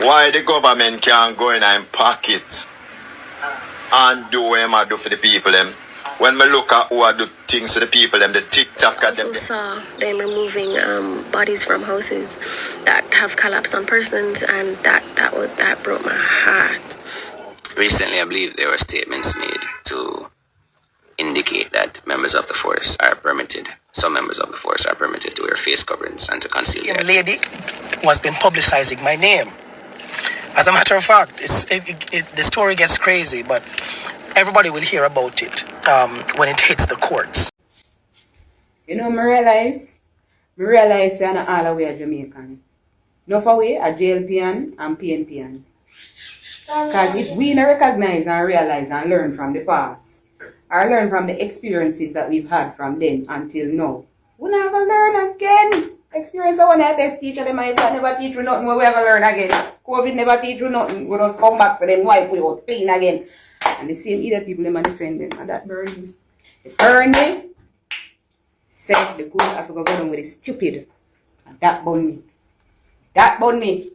Why the government can't go in and pocket and do what I do for the people them? When me look at who I do things to the people them, the TikTok I also saw them removing bodies from houses that have collapsed on persons, and that broke my heart. Recently, I believe there were statements made to indicate that members of the force are permitted. Some members of the force are permitted to wear face coverings and to conceal their lady was been publicizing my name. As a matter of fact, the story gets crazy, but everybody will hear about it when it hits the courts. You know, I realize you're not all the way a Jamaican. No for we a JLPN and PNPN. Because if we don't recognize and realize and learn from the past, or learn from the experiences that we've had from then until now, we're not going to learn again. Experience I want to best teacher, they might never teach you nothing, we ever learn again. COVID never teach you nothing, we just come back for them wipe we out clean again. And the same either people them and defend them, and that burn me. It burn me. Said the good Africa go down with the stupid. And that burn me. That burn me.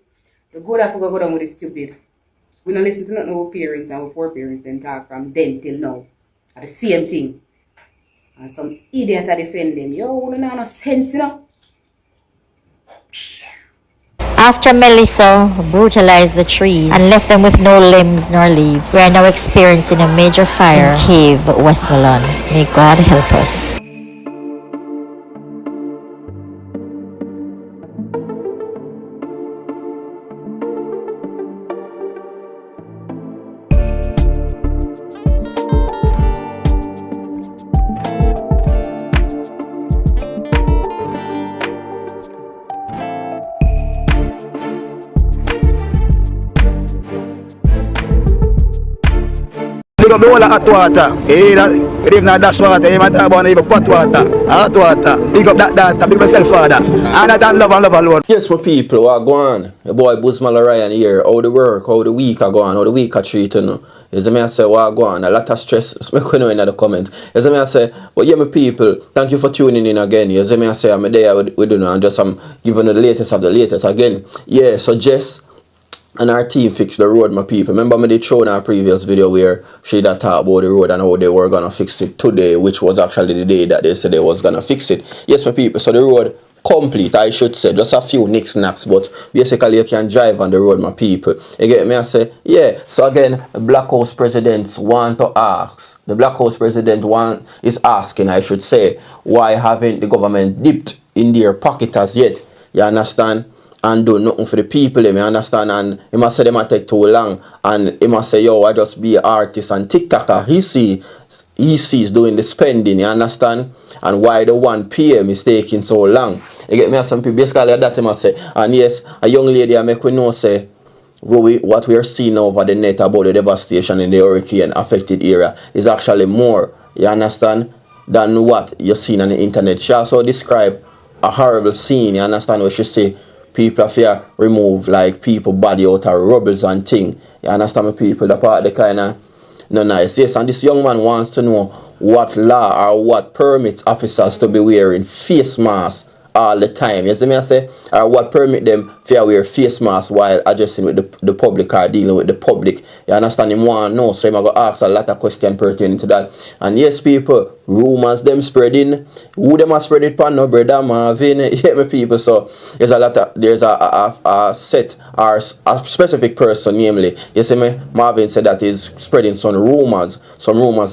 The good Africa go down with the stupid. We don't listen to nothing our parents and our foreparents then talk from then till now. At the same thing. And some idiot to defend them. Yo, we don't have no sense, you know. After Melissa brutalized the trees and left them with no limbs nor leaves, we are now experiencing a major fire in Cave, Westmoreland. May God help us. Big up the whole of hot water. Hey, that even dash water, you might talk about even pot water, hot water. Big up that, big up myself, father. And I don't love and love alone. Yes, my people, what go on? Your boy Busmal Ryan here. How the work, how the week are going, how the week are treating you. As I say, what go on? A lot of stress. Make me know in the comments. As I say, but yeah, my people, thank you for tuning in again. As I say, I'm there with you and just giving you the latest of the latest again. Yeah, so Jess and our team fixed the road, my people. Remember me did show in our previous video where she did talk about the road and how they were gonna fix it today, which was actually the day that they said they was gonna fix it. Yes, my people, so the road complete, I should say. Just a few knicks-knacks, but basically you can drive on the road, my people. You get me? I say, yeah. So again, the Black House presidents want to ask. The Black House president is asking, I should say, why haven't the government dipped in their pocket as yet? You understand? And do nothing for the people, you understand? And he must say they might take too long. And he must say, yo, I just be an artist and TikToker. He sees doing the spending, you understand? And why the 1 p.m. is taking so long. You get me? Some people basically that he must say. And yes, a young lady I make we know say what we are seeing over the net about the devastation in the hurricane affected area is actually more, you understand, than what you're seeing on the internet. She also described a horrible scene, you understand what she say? People have to remove like people body out of rubbles and thing. You understand me, people? The part the kind of no nice. Yes, and this young man wants to know what law or what permits officers to be wearing face masks all the time. You see me I say? Or what permit them to wear face masks while addressing with the public or dealing with the public. You understand? Him want to know, so I'm going to ask a lot of questions pertaining to that. And yes, people, rumors them spreading. Who them are spread it pan no brother Marvin? Yeah, me people. So there's a lot of there's a set or a specific person, namely. You see me? Marvin said that he's spreading some rumors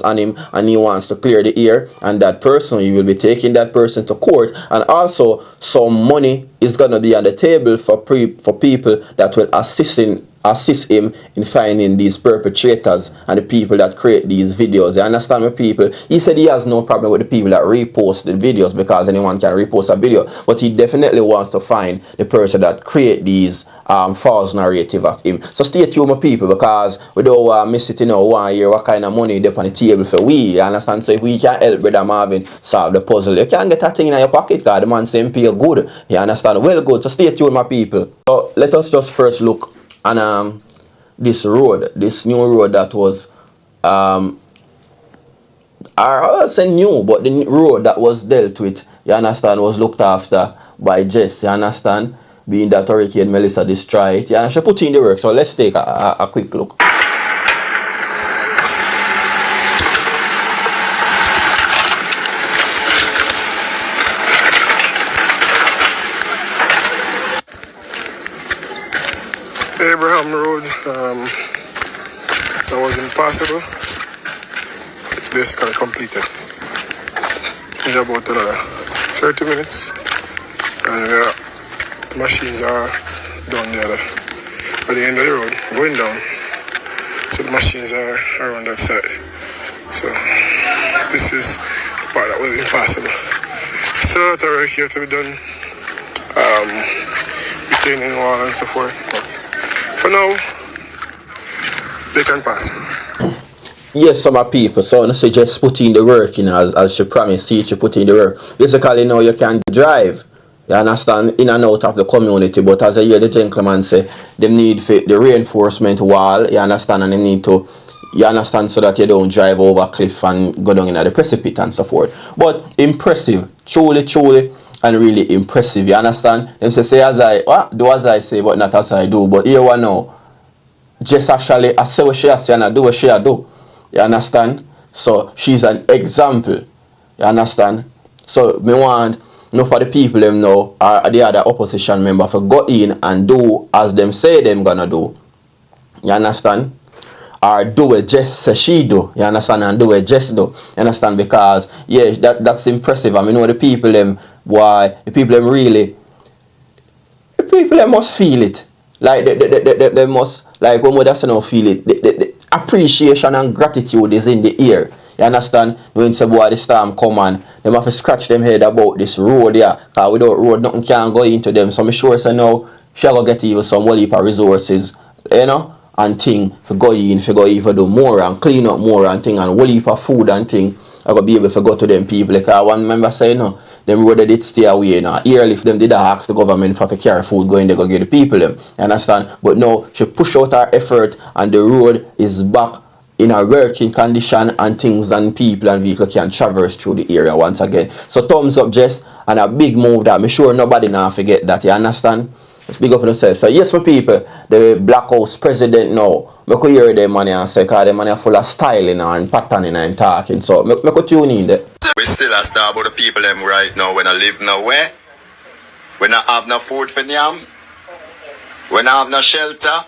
on him, and he wants to clear the air. And that person, he will be taking that person to court, and also some money is gonna be on the table for people that will assist him in finding these perpetrators and the people that create these videos. You understand me, people? He said he has no problem with the people that repost the videos because anyone can repost a video, but he definitely wants to find the person that create these false narrative of him. So stay tuned, my people, because we don't miss it, you know, 1 year what kind of money they on the table for we. You understand? So if we can help Brother Marvin solve the puzzle, you can get a thing in your pocket because the man saying pay good. You understand? Well good. So stay tuned, my people. So let us just first look and this road, this new road that was I won't say new, but the road that was dealt with, you understand, was looked after by Jess, you understand. being that Hurricane Melissa destroyed it. Yeah, and she put in the work. So let's take a quick look. Abraham Road, that was impossible. It's basically completed in about another 30 minutes, and the machines are down the other by the end of the road, going down. So the machines are around that side. So this is the part that was impossible. Still a lot of work here to be done, retaining wall and so forth. But for now, they can pass. Yes, some of people, so I suggest put in the work, as she promised, see she put in the work. Basically, now you can drive, you understand, in and out of the community, but as I hear the gentleman say, they need the reinforcement wall, you understand, and they need to, you understand, so that you don't drive over a cliff and go down in the precipice and so forth. But impressive, truly, and really impressive, you understand? Them say as I, do as I say, but not as I do, but here one now, just actually, I say what she say and I do what she do. You understand? So she's an example. You understand? So me want enough of the people them know or the other opposition member for go in and do as them say them gonna do. You understand? Or do what Jess say she do. You understand? And do what Jess do. You understand? Because yeah, that's impressive. I mean, know the people them why the people them really, the people them must feel it. Like they must, like when we just not feel it, the appreciation and gratitude is in the air. You understand? When say boy the storm come on, them have to scratch them head about this road here. Cause without road nothing can go into them. So I'm sure say now she will get even some whole heap of resources, you know, and thing for go in, for go even do more and clean up more and thing and whole heap of food and thing. I go be able to go to them people. Like one member say no. Them road did stay away now. Earlift them did ask the government for carry food going there go give the people them. You understand? But now she push out her effort and the road is back in a working condition and things and people and vehicles can traverse through the area once again. So thumbs up Jess and a big move that I'm sure nobody now forget that. You understand? Let's big up on yourself. So yes for people, the Black House president now. I could hear them money and say because them money are full of styling and patterning and talking. So I could tune in there. We still are star about the people them right now when I live nowhere. We not have no food for them. We not have no shelter.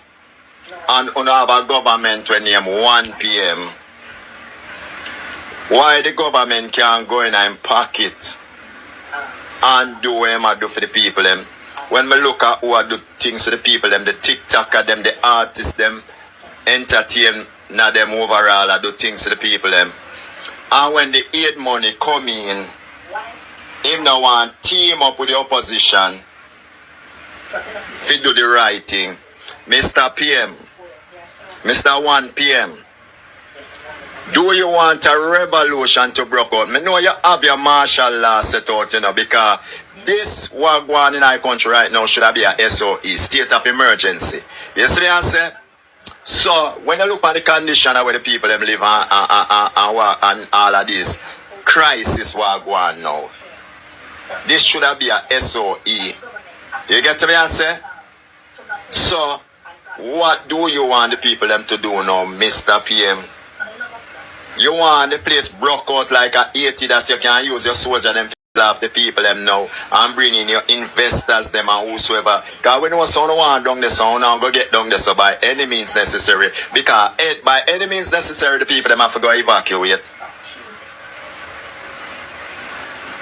And we not have a government when name 1 p.m. Why the government can't go in and pocket and do what they do for the people them? When we look at who are do things to the people them, the TikToker them, the artists them, entertain now them overall I do things to the people them. And when the aid money come in, him now want team up with the opposition to do the right thing. Mr. PM, Mr. 1 PM, do you want a revolution to break out? I know you have your martial law set out, you know, because this what going on in our country right now should be a SOE, state of emergency. You see what I say? So when you look at the condition where the people them live and all of this crisis what go on now, this should be a SOE. You get me I say? So what do you want the people them to do now, Mr. PM? You want the place broke out like a 80 that you can use your soldier them off the people them now and bring in your investors them and whosoever. Because we know someone want down the sound and go get down there so by any means necessary. Because by any means necessary the people them have to go evacuate.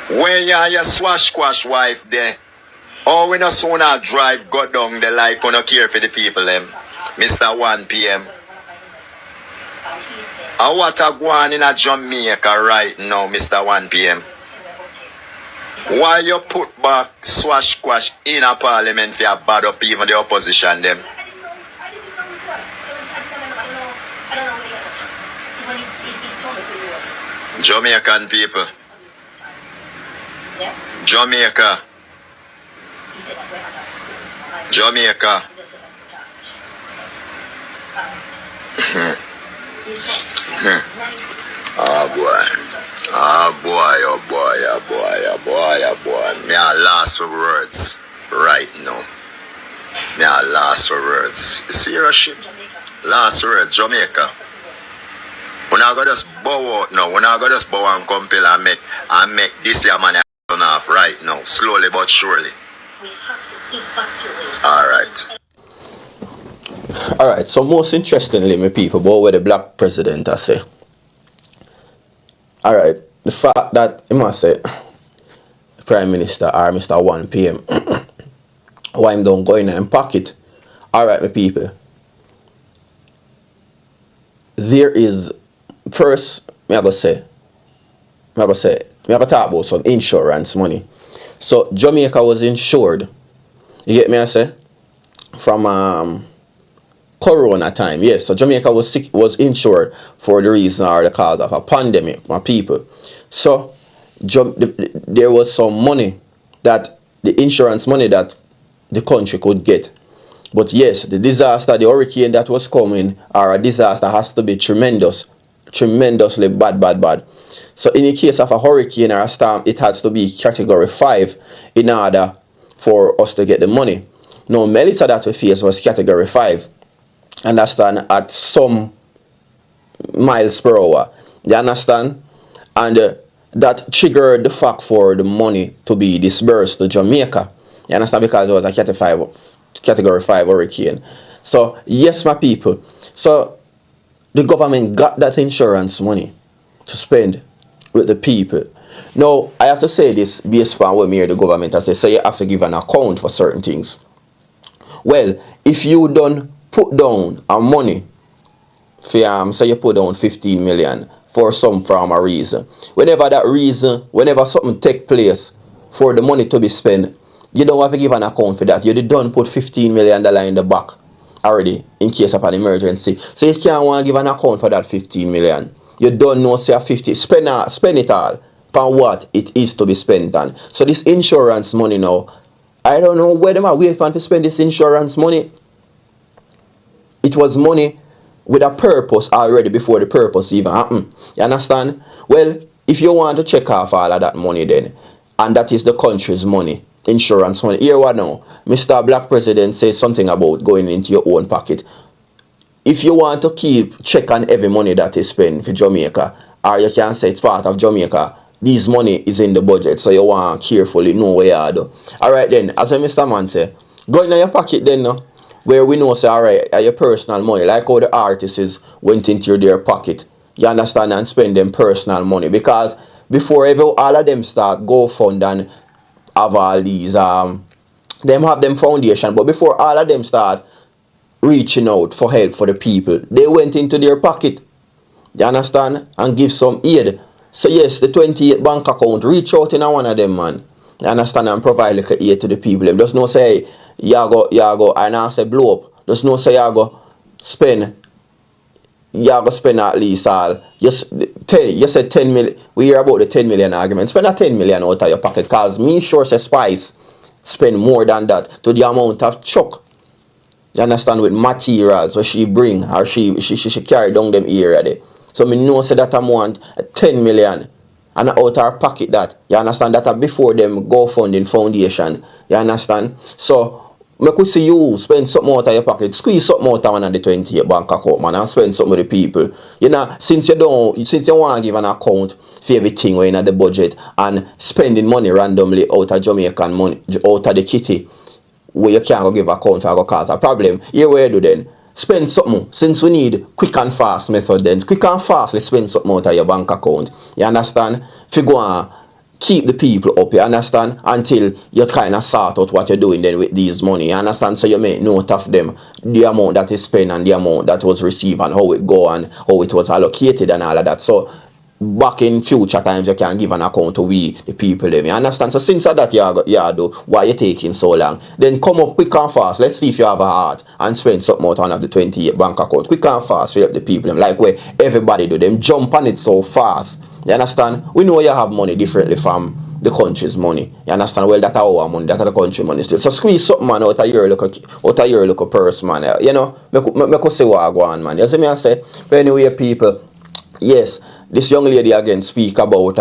When you are your swash wife there, or when you sooner drive go down the like you don't care for the people them, Mr. 1 PM. And what are going in a Jamaica right now, Mr. 1 PM? Why you put back swash in a parliament for your bad up even the opposition them? Jamaican people. Jamaica. Oh boy. Me are lost for words right now. Me a last words. You see your shit? Last words, Jamaica. We're not gonna just bow out now. We're not gonna just bow and compel and make this year money turn off right now. Slowly but surely. Alright. Alright, so most interestingly, my people, about what the black president I say. Alright, the fact that he must say Prime Minister or Mr. 1 PM why him don't go in and pocket. Alright, my people. There is first me I go talk about some insurance money. So Jamaica was insured. You get me I say? From Corona time, yes. So Jamaica was insured for the reason or the cause of a pandemic, my people. So there was some money that the insurance money that the country could get. But yes, the disaster, the hurricane that was coming, or a disaster has to be tremendously bad. So in the case of a hurricane or a storm, it has to be category 5 in order for us to get the money. Now, Melissa that we faced was category 5. Understand, at some miles per hour. You understand? And that triggered the fact for the money to be disbursed to Jamaica. You understand? Because it was a category 5 hurricane. So, yes, my people. So, the government got that insurance money to spend with the people. Now, I have to say this based on what me hear the government as they say you have to give an account for certain things. Well, if you don't put down a money for say you put down 15 million for a reason. Whenever something take place for the money to be spent, you don't have to give an account for that. You done put $15 million in the back already in case of an emergency. So you can't want to give an account for that 15 million. You don't know say 50. Spend it all for what it is to be spent on. So this insurance money now, I don't know where them are waiting to spend this insurance money. It was money with a purpose already before the purpose even happened. You understand? Well, if you want to check off all of that money then, and that is the country's money, insurance money. Here what now? Mr. Black President says something about going into your own pocket. If you want to keep check on every money that is spent for Jamaica, or you can say it's part of Jamaica, this money is in the budget, so you want to carefully know where you do. Alright then, as Mr. Man say, go in your pocket then now. Where we know say alright, your personal money, like how the artists went into their pocket, you understand, and spend them personal money. Because before all of them start GoFund and have all these them have them foundation, but before all of them start reaching out for help for the people, they went into their pocket, you understand, and give some aid. So yes, the 28 bank account, reach out in one of them, man. You understand, and provide like aid to the people. Them just no say you go, and I say blow up. Just no say you go spend at least all. You said 10 million. We hear about the 10 million argument. Spend a 10 million out of your pocket, cause me sure say Spice spend more than that to the amount of chuck. You understand, with materials so she bring or she carry down them area there. So me know say that amount 10 million and out her pocket that. You understand, that before them GoFunding foundation. You understand? So I could see you spend something out of your pocket, squeeze something out of one of the 28 bank account, man, and spend something with the people. You know, since you want to give an account for everything when in the budget and spending money randomly out of Jamaican money, out of the kitty, where you can't go give account for go cause a problem. Here where you do then? Spend something. Since we need quick and fast method then, quick and fastly spend something out of your bank account. You understand? If you go and keep the people up, you understand? Until you kind of sort out what you're doing then with these money. You understand? So you make note of them, the amount that is spent and the amount that was received and how it go and how it was allocated and all of that. So back in future times you can give an account to we the people them. You understand? So since that you do, why you taking so long? Then come up quick and fast. Let's see if you have a heart and spend something out of the 28 bank account. Quick and fast to help the people them. Like where everybody do them jump on it so fast. You understand? We know you have money differently from the country's money. You understand? Well, that's our money, that's the country money still. So squeeze something, man, out of your little purse, man. You know, me could say what I go on, man. You see me I say? But anyway, people, yes, this young lady again speak about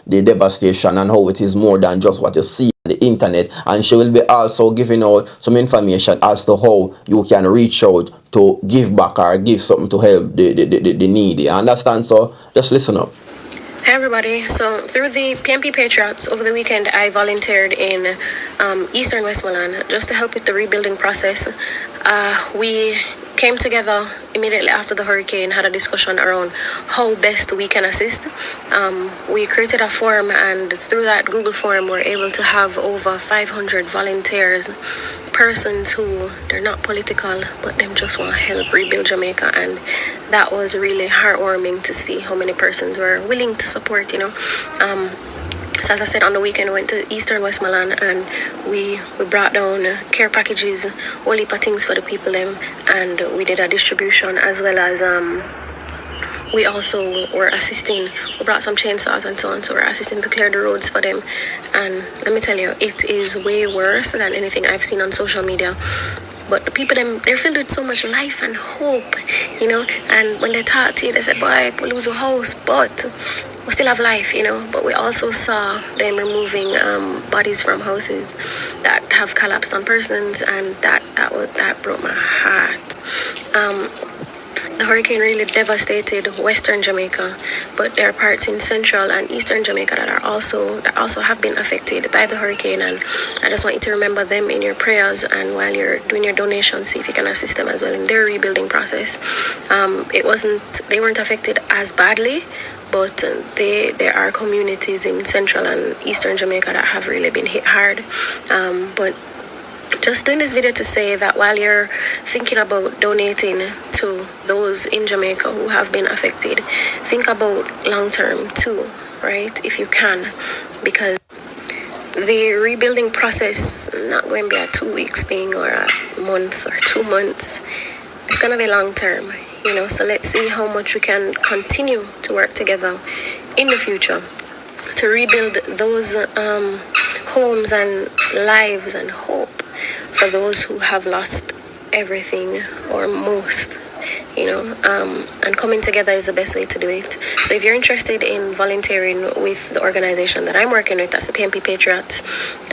the devastation and how it is more than just what you see, the internet, and she will be also giving out some information as to how you can reach out to give back or give something to help the needy. You understand? So just listen up. Hi everybody. So through the PMP Patriots over the weekend, I volunteered in Eastern Westmoreland just to help with the rebuilding process. We came together immediately after the hurricane, had a discussion around how best we can assist. We created a form, and through that Google form, we're able to have over 500 volunteers, persons who they're not political, but them just want to help rebuild Jamaica. And that was really heartwarming to see how many persons were willing to support, So as I said, on the weekend, we went to Eastern Westmoreland, and we brought down care packages, whole heap of things for the people them, and we did a distribution, as well as we also were assisting. We brought some chainsaws and so on, so we're assisting to clear the roads for them. And let me tell you, it is way worse than anything I've seen on social media. But the people, they're filled with so much life and hope, And when they talk to you, they say, boy, we lose a house, but we still have life, But we also saw them removing bodies from houses that have collapsed on persons, and that broke my heart. The hurricane really devastated Western Jamaica, but there are parts in Central and Eastern Jamaica that also have been affected by the hurricane, and I just want you to remember them in your prayers, and while you're doing your donations, see if you can assist them as well in their rebuilding process. They weren't affected as badly, but there are communities in Central and Eastern Jamaica that have really been hit hard. But just doing this video to say that while you're thinking about donating to those in Jamaica who have been affected, think about long term too, right? If you can, because the rebuilding process not going to be a 2 weeks thing or a month or 2 months. It's going to be long term, So let's see how much we can continue to work together in the future to rebuild those homes and lives and hope for those who have lost everything or most, and coming together is the best way to do it. So if you're interested in volunteering with the organization that I'm working with, that's the PMP Patriots,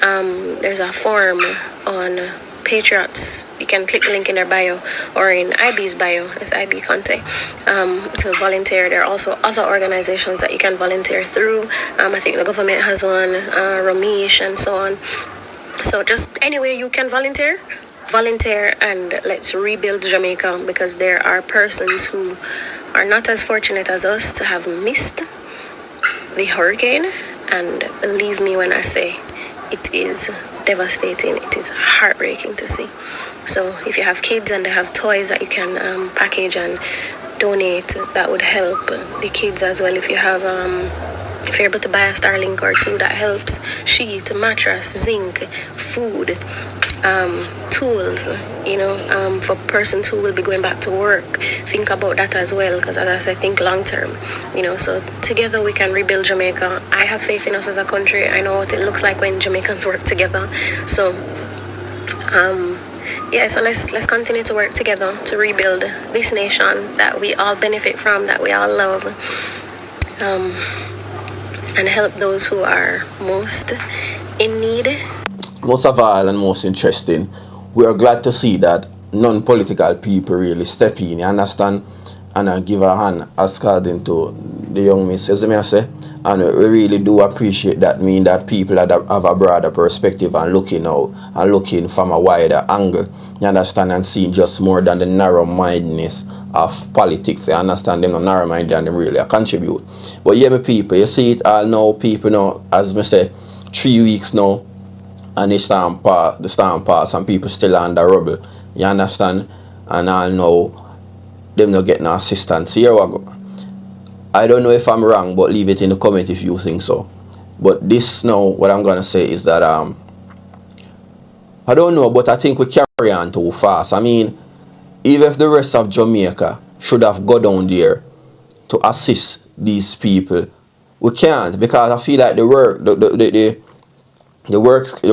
there's a form on Patriots. You can click the link in their bio or in IB's bio, it's IB Conte, to volunteer. There are also other organizations that you can volunteer through. I think the government has one, Ramesh and so on. So just anywhere you can volunteer, and let's rebuild Jamaica, because there are persons who are not as fortunate as us to have missed the hurricane. And believe me when I say it is devastating, it is heartbreaking to see. So if you have kids and they have toys that you can package and donate, that would help the kids as well. If you have if you're able to buy a Starlink or two, that helps. Sheet, mattress, zinc, food, tools, for persons who will be going back to work. Think about that as well, because as I said, think long term, so together we can rebuild Jamaica. I have faith in us as a country. I know what it looks like when Jamaicans work together. So, so let's continue to work together to rebuild this nation that we all benefit from, that we all love. And help those who are most in need. Most of all and most interesting, we are glad to see that non-political people really step in, you understand, and give a hand according to the young miss, as I say, and we really do appreciate that, mean that people that have a broader perspective and looking out and looking from a wider angle, you understand, and seeing just more than the narrow-mindedness of politics. You understand, them not narrow-minded and them really contribute. But yeah, my people, you see it all now, people now, as I say, 3 weeks now, and the storm pass, and people still under rubble. You understand? And all know them not getting no assistance. Here we go. I don't know if I'm wrong, but leave it in the comment if you think so. But this now, what I'm gonna say is that I don't know, but I think we carry on too fast. I mean, even if the rest of Jamaica should have gone down there to assist these people, we can't, because I feel like the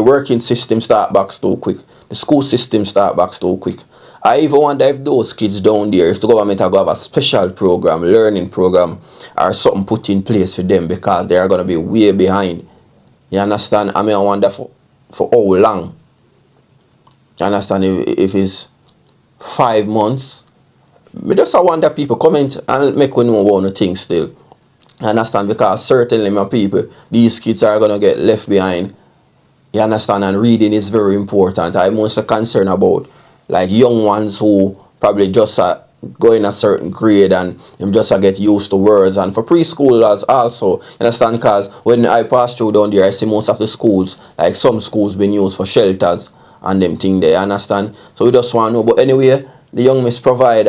working system start back too quick. The school system start back too quick. I even wonder if those kids down there, if the government are going to have a special program, learning program, or something put in place for them, because they are going to be way behind. You understand? I mean, I wonder for how long. You understand? If it's 5 months, me just wonder people comment and make we know one thing still. You understand? Because certainly my people, these kids are gonna get left behind. You understand? And reading is very important. I'm mostly concerned about like young ones who probably just go in a certain grade and them just get used to words. And for preschoolers also, you understand? Because when I pass through down there, I see most of the schools, like some schools being used for shelters and them thing there. You understand? So we just want to know. But anyway, the young miss provide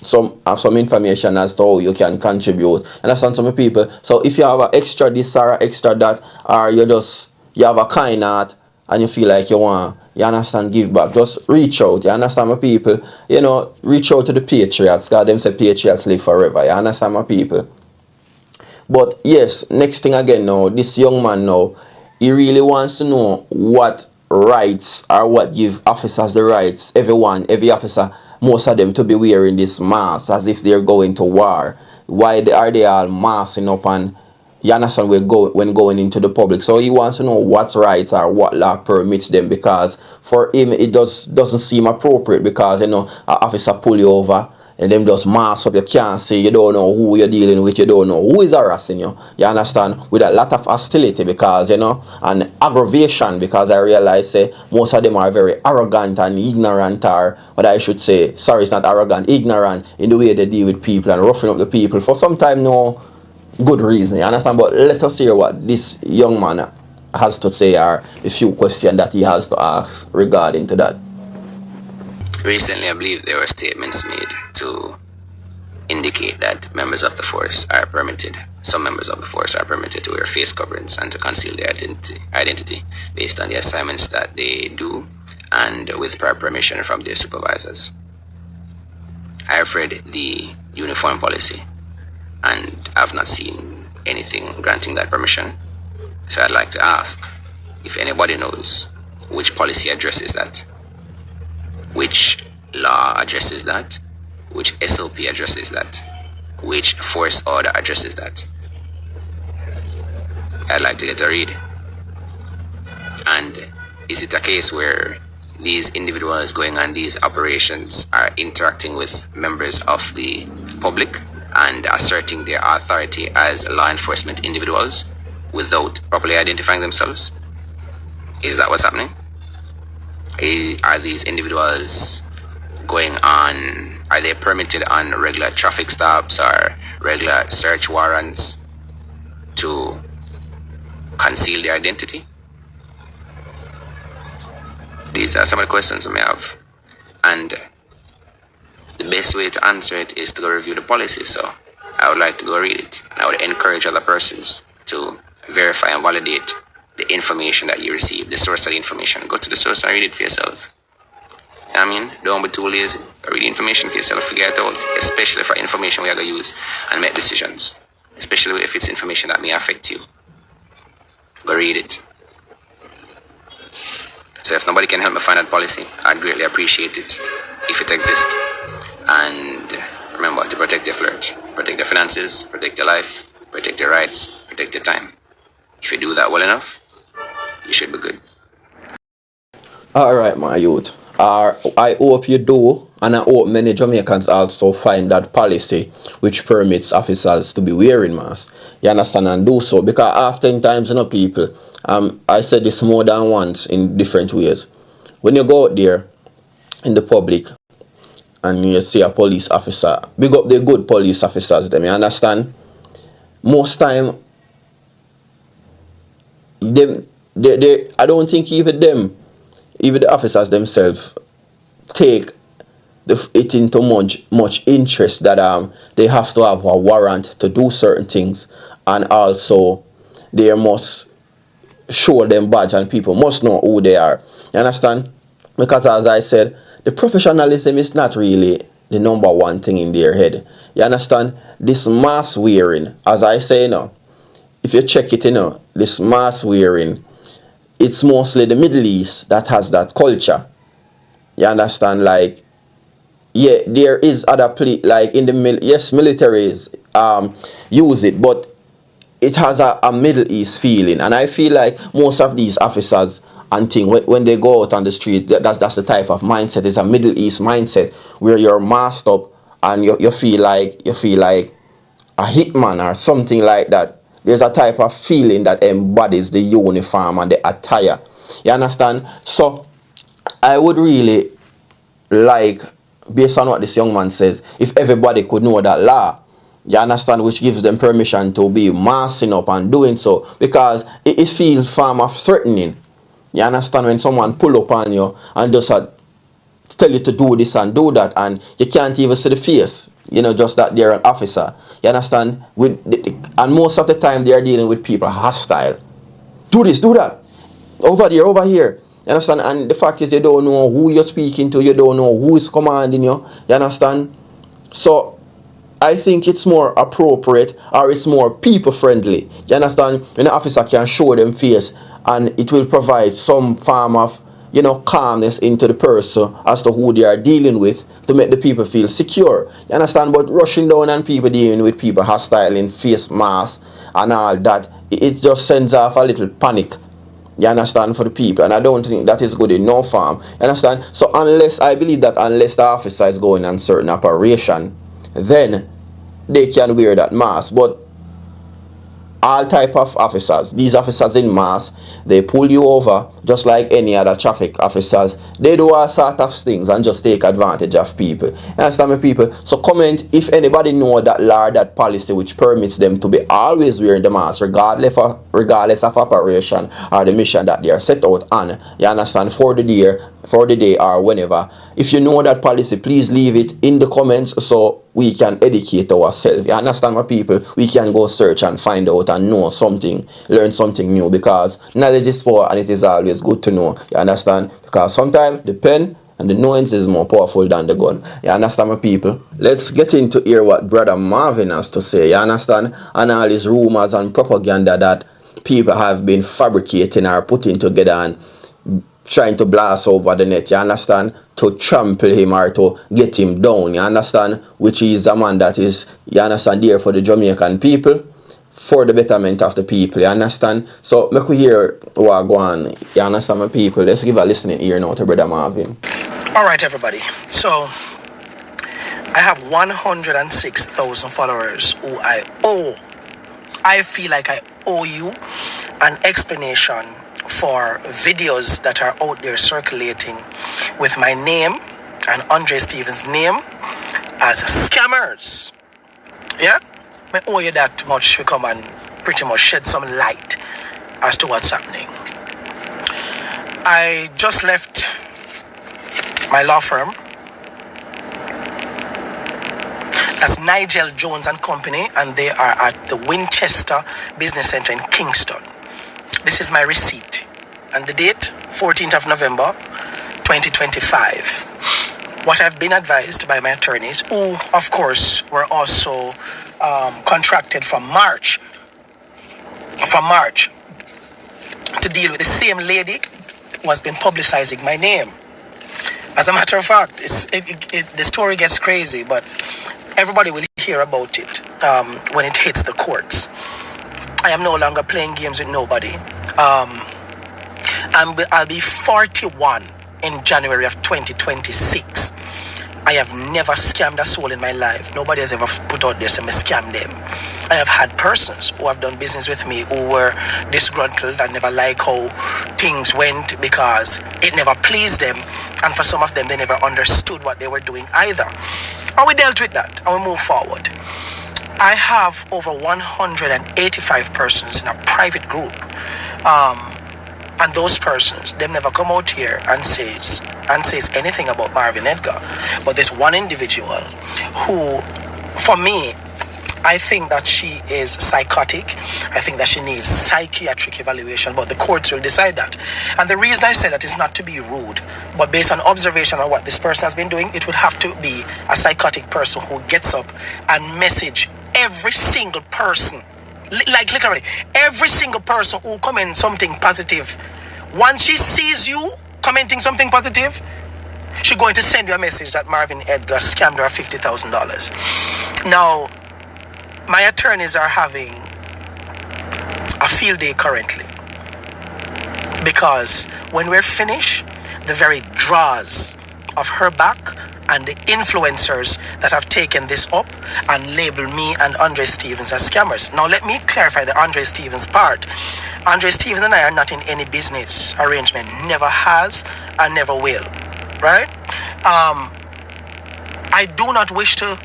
some information as to how you can contribute. Understand some people. So if you have an extra this or extra that, or you have a kind heart and you feel like you understand, give back, just reach out. You understand my people? Reach out to the patriots, because them say patriots live forever. You understand my people? But yes, next thing again now, this young man now, he really wants to know what rights or what give officers the rights, every officer, most of them to be wearing this mask as if they're going to war. Why are they all masking up and you understand when going into the public? So he wants to know what rights or what law permits them, because for him it doesn't seem appropriate, because an officer pull you over and them just mask up, you can't see, you don't know who you're dealing with, you don't know who is harassing you. You understand? With a lot of hostility, because and aggravation, because I realize most of them are very arrogant and ignorant, or what I should say, sorry, it's not arrogant, ignorant in the way they deal with people and roughing up the people for sometimes no good reason. You understand? But let us hear what this young man has to say, or a few questions that he has to ask regarding to that. Recently, I believe there were statements made to indicate that members of the force are permitted, some members of the force are permitted to wear face coverings and to conceal their identity based on the assignments that they do and with prior permission from their supervisors. I have read the uniform policy and I've not seen anything granting that permission. So I'd like to ask if anybody knows which policy addresses that, which law addresses that, which SOP addresses that, which force order addresses that. I'd like to get a read. And is it a case where these individuals going on these operations are interacting with members of the public and asserting their authority as law enforcement individuals without properly identifying themselves? Is that what's happening? Are these individuals are they permitted on regular traffic stops or regular search warrants to conceal their identity? These are some of the questions I may have. And the best way to answer it is to go review the policy. So I would like to go read it. And I would encourage other persons to verify and validate the information that you receive, the source of the information. Go to the source and read it for yourself. I mean, don't be too lazy. Read the information for yourself, figure it out, especially for information we are going to use and make decisions, especially if it's information that may affect you. Go read it. So if nobody can help me find that policy, I'd greatly appreciate it if it exists. And remember to protect your flirt, protect your finances, protect your life, protect your rights, protect your time. If you do that well enough, you should be good. Alright, my youth. I hope you do, and I hope many Jamaicans also find that policy which permits officers to be wearing masks. You understand, and do so, because oftentimes, people, I said this more than once in different ways. When you go out there in the public and you see a police officer, big up the good police officers, them, you understand? Most time, I don't think even the officers themselves take it into much interest that they have to have a warrant to do certain things, and also they must show them badge and people must know who they are. You understand? Because as I said, the professionalism is not really the number one thing in their head. You understand? This mask wearing, as I say now, if you check it, this mask wearing, it's mostly the Middle East that has that culture. You understand? Like, yeah, there is other like in the militaries use it, but it has a Middle East feeling, and I feel like most of these officers and thing when they go out on the street, that's the type of mindset. It's a Middle East mindset where you're masked up and you feel like a hitman or something like that. There's a type of feeling that embodies the uniform and the attire. You understand? So I would really like, based on what this young man says, if everybody could know that law, you understand, which gives them permission to be massing up and doing so, because it feels far more threatening. You understand, when someone pull up on you and just tell you to do this and do that, and you can't even see the face, just that they're an officer. You understand? And most of the time they are dealing with people hostile. Do this, do that. Over there, over here. You understand? And the fact is, you don't know who you're speaking to, you don't know who is commanding you. You understand? So I think it's more appropriate, or it's more people friendly. You understand? When the officer can show them face, and it will provide some form of calmness into the person as to who they are dealing with, to make the people feel secure. You understand? But rushing down on people, dealing with people hostile in face masks and all that, it just sends off a little panic. You understand, for the people, and I don't think that is good in no form. You understand? So I believe that unless the officer is going on certain operation, then they can wear that mask. But all type of officers, these officers in mass, they pull you over just like any other traffic officers. They do all sort of things and just take advantage of people. You understand me, people? So comment if anybody know that law, that policy which permits them to be always wearing the mask regardless of operation or the mission that they are set out on. You understand? For the day or whenever. If you know that policy, please leave it in the comments so we can educate ourselves. You understand, my people? We can go search and find out and know something, learn something new, because knowledge is power and it is always good to know. You understand? Because sometimes the pen and the knowledge is more powerful than the gun. You understand, my people? Let's get into hear what brother Marvin has to say. You understand? And all these rumors and propaganda that people have been fabricating or putting together and trying to blast over the net, you understand, to trample him or to get him down, you understand, which is a man that is, you understand, there for the Jamaican people, for the betterment of the people, you understand. So make we hear what go on, you understand, my people. Let's give a listening ear now to brother Marvin. Alright, everybody, so I have 106,000 followers who I feel like I owe you an explanation for videos that are out there circulating with my name and Andre Stevens' name as scammers. Yeah? I owe you that much to come and pretty much shed some light as to what's happening. I just left my law firm. That's Nigel Jones and Company, and they are at the Winchester Business Center in Kingston. This is my receipt, and the date, 14th of November, 2025. What I've been advised by my attorneys, who, of course, were also contracted from March, to deal with the same lady who has been publicizing my name. As a matter of fact, the story gets crazy, but everybody will hear about it when it hits the courts. I am no longer playing games with nobody. I'll be 41 in January of 2026. I have never scammed a soul in my life. Nobody has ever put out there saying I scam them. I have had persons who have done business with me who were disgruntled and never liked how things went because it never pleased them. And for some of them, they never understood what they were doing either. And we dealt with that and we moved forward. I have over 185 persons in a private group. And those persons, they never come out here and says anything about Marvin Edgar. But there's one individual who, for me, I think that she is psychotic. I think that she needs psychiatric evaluation, but the courts will decide that. And the reason I say that is not to be rude, but based on observation of what this person has been doing, it would have to be a psychotic person who gets up and message every single person, like literally every single person who comments something positive. Once she sees you commenting something positive, she's going to send you a message that Marvin Edgar scammed her $50,000. Now, my attorneys are having a field day currently. Because when we're finished, the very draws of her back and the influencers that have taken this up and label me and Andre Stevens as scammers. Now let me clarify the Andre Stevens part. Andre Stevens and I are not in any business arrangement. Never has and never will. Right? I do not wish to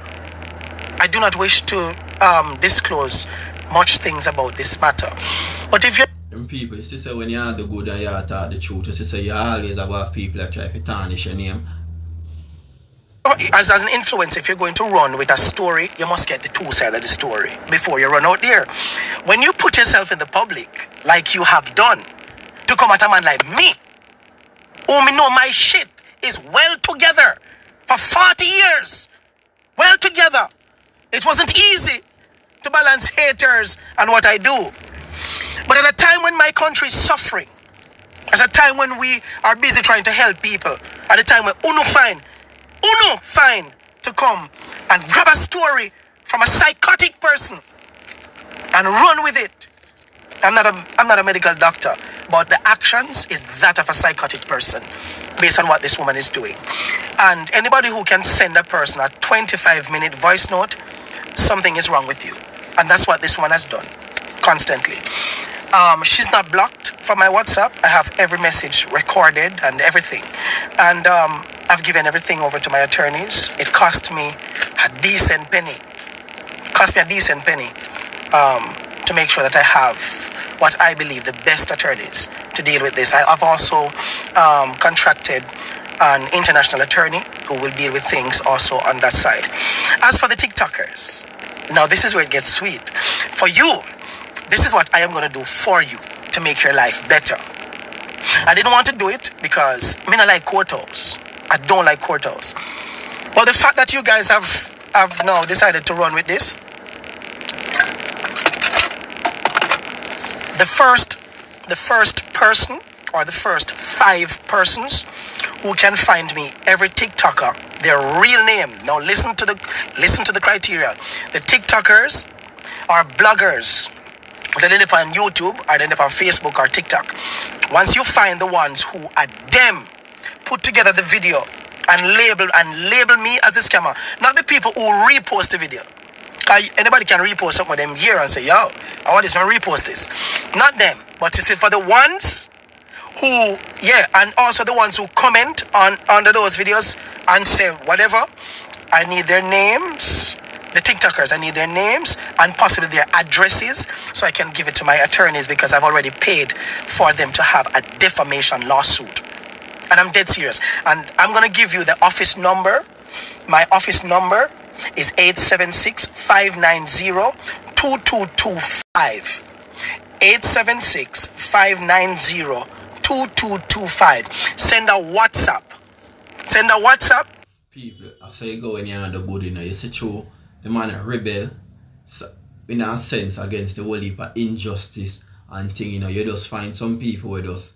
disclose much things about this matter. But if you people, you say when you are the good and you are talk the truth, you say you always have people that try to tarnish your name. as an influencer, if you're going to run with a story, you must get the two sides of the story before you run out there. When you put yourself in the public, like you have done, to come at a man like me, who me know my shit is well together for 40 years, well together. It wasn't easy to balance haters and what I do. But at a time when my country is suffering, at a time when we are busy trying to help people, at a time when Uno fine to come and grab a story from a psychotic person and run with it. I'm not a medical doctor, but the actions is that of a psychotic person based on what this woman is doing. And anybody who can send a person a 25-minute voice note, something is wrong with you. And that's what this woman has done constantly. She's not blocked from my WhatsApp. I have every message recorded and everything. And I've given everything over to my attorneys. It cost me a decent penny. To make sure that I have what I believe the best attorneys to deal with this. I've also contracted an international attorney who will deal with things also on that side. As for the TikTokers, now this is where it gets sweet. For you, this is what I am going to do for you to make your life better. I didn't want to do it because I don't like courthouse. I don't like courthouse. But the fact that you guys have now decided to run with this, the first person or the first 5 persons who can find me, every TikToker, their real name. Now listen to the criteria. The TikTokers are bloggers. They end up on YouTube or they end up on Facebook or TikTok. Once you find the ones who are them, put together the video and label me as the scammer, not the people who repost the video. Anybody can repost something with them here and say, yo, I want this man repost this. Not them, but it's for the ones who, and also the ones who comment under those videos and say whatever. I need their names. The TikTokers, I need their names and possibly their addresses so I can give it to my attorneys because I've already paid for them to have a defamation lawsuit. And I'm dead serious. And I'm going to give you the office number. My office number is 876-590-2225. 876-590-2225. Send a WhatsApp. People, I say go in here and the good, you see true. The man a rebel in a sense against the whole heap of injustice and thing, you just find some people who just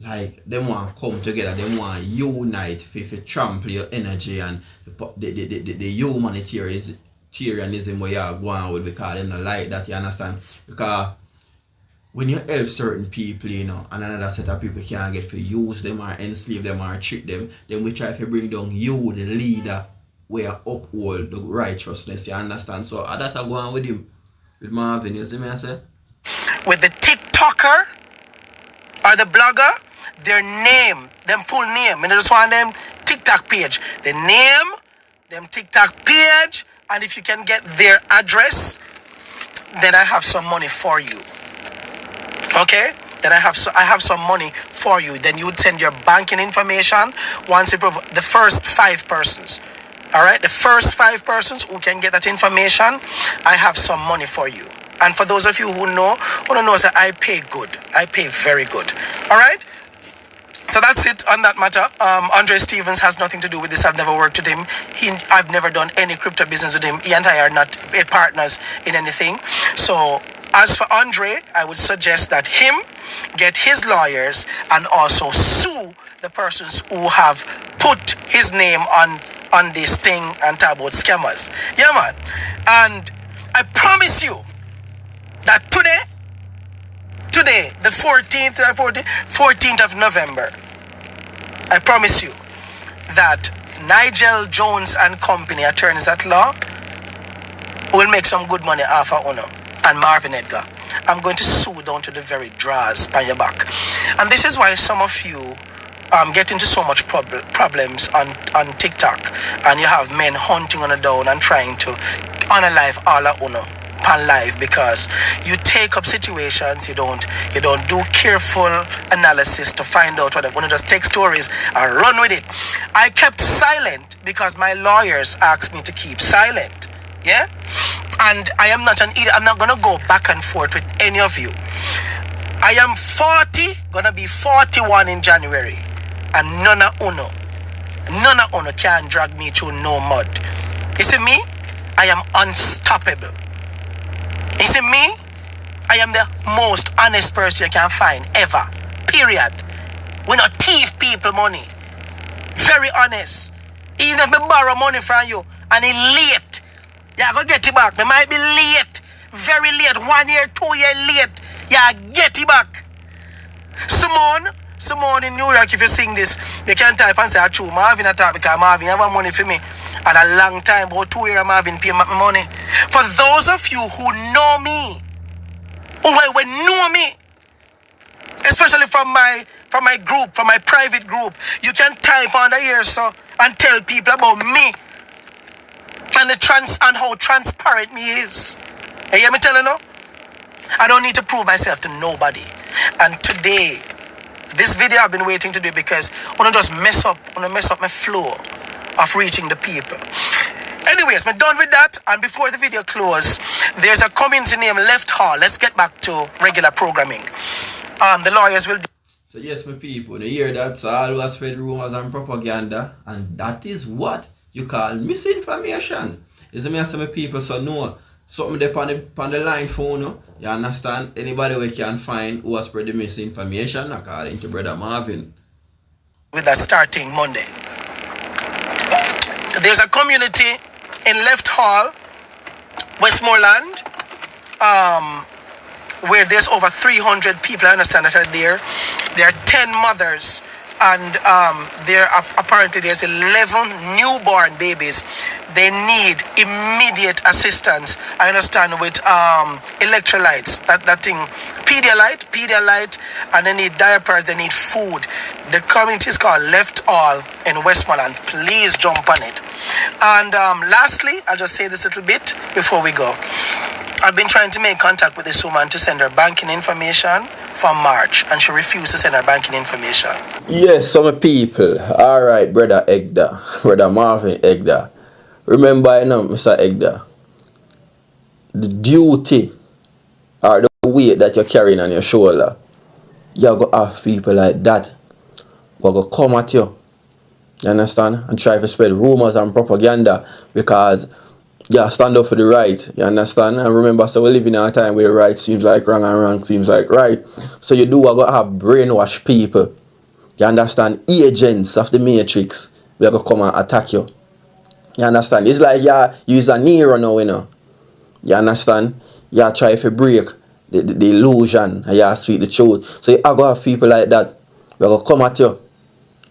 like them want to come together, them want to unite if you trample your energy and the humanitarianism where you are going with because they don't like that, you understand? Because when you help certain people, and another set of people can't get to use them or enslave them or treat them, then we try to bring down you, the leader, where uphold the righteousness, you understand? So that I go on with him, with MARVIN, you see me I say? With the TikToker or the blogger, their name, them full name, and I just want them TikTok page. The name, them TikTok page, and if you can get their address, then I have some money for you. Okay? Then I have some money for you. Then you would send your banking information once you the first 5 persons. Alright, the first 5 persons who can get that information, I have some money for you. And for those of you who know that I pay good. I pay very good. Alright? So that's it on that matter. Andre Stevens has nothing to do with this. I've never worked with him. I've never done any crypto business with him. He and I are not partners in anything. So as for Andre, I would suggest that him get his lawyers and also sue the persons who have put his name on this thing and talk about scammers. Yeah, man. And I promise you that today, Today, the 14th of November, I promise you that Nigel Jones and Company, attorneys at law, will make some good money off of Uno and Marvin Edgar. I'm going to sue down to the very drawers by your back. And this is why some of you get into so much problems on TikTok, and you have men hunting on a down and trying to unalive all of Uno pan live, because you take up situations, you don't do careful analysis to find out what. When you just take stories and run with it. I kept silent because my lawyers asked me to keep silent. Yeah? And I am not an idiot. I'm not gonna go back and forth with any of you. I am 40, gonna be 41 in January, and none of uno can drag me through no mud. You see me? I am unstoppable. You see me? I am the most honest person you can find ever. Period. We not thief people money. Very honest. Even if me borrow money from you and it's late, yeah, go get it back. Me might be late. Very late. 1 year, 2 year late. Yeah, get it back. Simone in New York, if you sing this, they can type and say, true, Marvin attack because Marvin have money for me. And a long time, about 2 years, Marvin pay my money. For those of you who know me, who will know me, especially from my group, from my private group, you can type on the here so and tell people about me and how transparent me is. You hear me telling you? I don't need to prove myself to nobody. And today, this video I've been waiting to do because I want to just mess up my flow of reaching the people. Anyways, I'm done with that. And before the video closes, there's a community named Left Hall. Let's get back to regular programming. The lawyers will... So yes, my people, you hear that? So all was spread rumors and propaganda, and that is what you call misinformation. Is it me and some people so no something there on the line phone, no? You understand? Anybody we can find who has spread the misinformation according to Brother Marvin. With that starting Monday. There's a community in Left Hall, Westmoreland, where there's over 300 people, I understand, that are there. There are 10 mothers, and apparently there's 11 newborn babies. They need immediate assistance, I understand, with electrolytes, that thing, Pedialyte, and they need diapers, they need food. The community is called Left Hall in Westmoreland. Please jump on it. And lastly, I'll just say this little bit before we go. I've been trying to make contact with this woman to send her banking information for March, and she refused to send her banking information. Yes, some people. Alright, Brother Marvin Egda. Remember, Mr. Egda, the duty or the weight that you're carrying on your shoulder, you're going to have people like that who are going to come at you. You understand? And try to spread rumors and propaganda because you stand up for the right. You understand? And remember, so we live in a time where right seems like wrong and wrong seems like right. So you are going to have brainwashed people. You understand? Agents of the matrix we are going to come and attack you. You understand? It's like you use a Nero now, you know. You understand? You try to break the illusion and you speak the truth. So you are going to have people like that. We are going to come at you.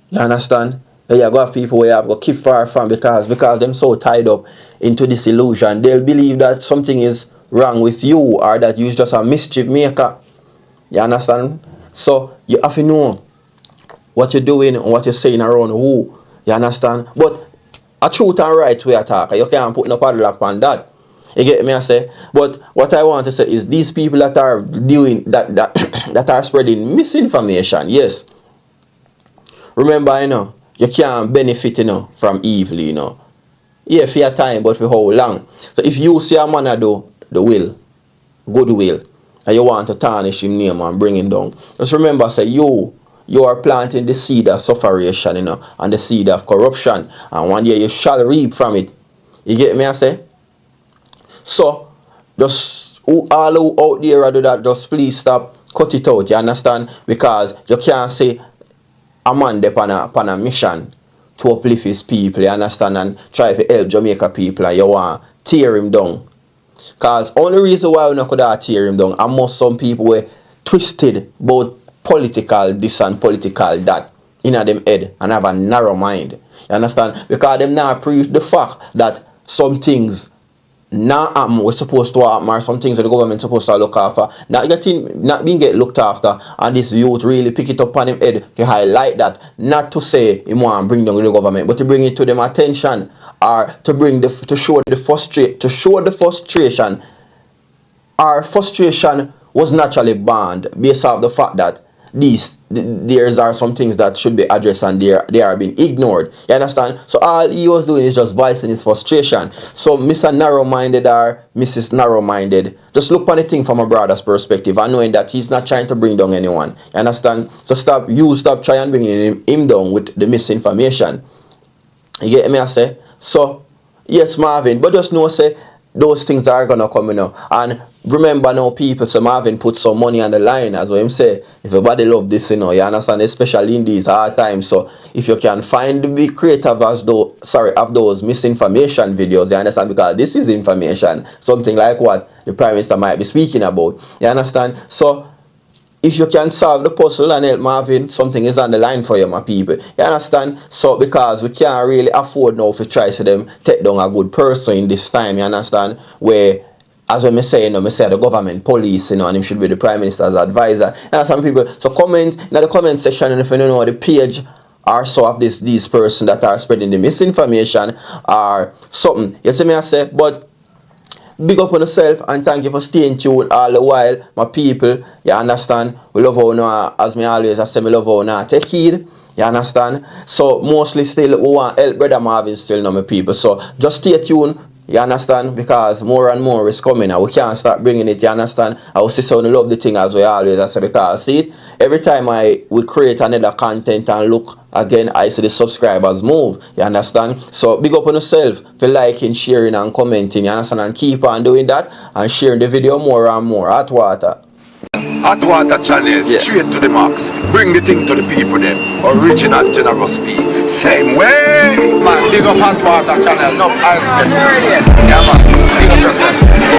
You understand? You are going to have people where you have to keep far from because them so tied up into this illusion. They'll believe that something is wrong with you or that you're just a mischief maker. You understand? So you have to know what you're doing and what you're saying around who. You understand? But a truth and right way attack. You can't put no padlock on that. You get me? I say. But what I want to say is these people that are doing that are spreading misinformation. Yes. Remember, you can't benefit, from evil, Yeah, for your time, but for how long? So if you see a man do the will, good will, and you want to tarnish him name and bring him down, just remember, say you are planting the seed of sufferation, and the seed of corruption, and one day you shall reap from it. You get me? I say. So just all who out there do that, just please stop, cut it out. You understand? Because you can't say a man upon a mission to uplift his people, you understand, and try to help Jamaica people, and you want to tear him down. Because only reason why we not could tear him down, and most some people were twisted about political this and political that in them head and have a narrow mind. You understand? Because them now prove the fact that some things not happen we're supposed to happen, or some things that the government supposed to look after not being get looked after, and this youth really pick it up on him head to highlight that, not to say he want to bring down the government, but to bring it to them attention, or to bring to show the frustration. Our frustration was naturally born based off the fact that there are some things that should be addressed and they are being ignored. You understand? So all he was doing is just voicing his frustration. So Mr. Narrow-minded or Mrs. Narrow-minded, just look on the thing from a brother's perspective and knowing that he's not trying to bring down anyone. You understand? So stop trying bringing him down with the misinformation. You get me I say? So yes, Marvin, but just know say those things are gonna come, you know. And remember now, people, so Marvin put some money on the line, as what him say. If everybody love this, you know, you understand, especially in these hard times. So if you can find the big creative of those misinformation videos, you understand, because this is information, something like what the Prime Minister might be speaking about. You understand? So if you can solve the puzzle and help Marvin, something is on the line for you, my people. You understand? So, because we can't really afford now to try to them take down a good person in this time, you understand? Where, as we say, you know, I say the government, police, you know, and him should be the Prime Minister's advisor. And some people, so comment in the comment section, and if you don't know the page or so of these person that are spreading the misinformation or something. You see me I say, but big up on yourself and thank you for staying tuned all the while, my people. You understand? We love how now, as me always I say, we love how now take heed. You understand? So mostly still we want help Brother Marvin still now, my people. So just stay tuned. You understand? Because more and more is coming and we can't start bringing it, you understand? I will see so love the thing as we always I say, because see it, every time we create another content and look again, I see the subscribers move, you understand? So big up on yourself for liking, sharing and commenting, you understand? And keep on doing that and sharing the video more and more. Hot water. Hot water channel, straight to the max. Bring the thing to the people then. Original generous speed. Same way. Man, big up hot water channel, enough ice cream. Yeah man, big up yourself.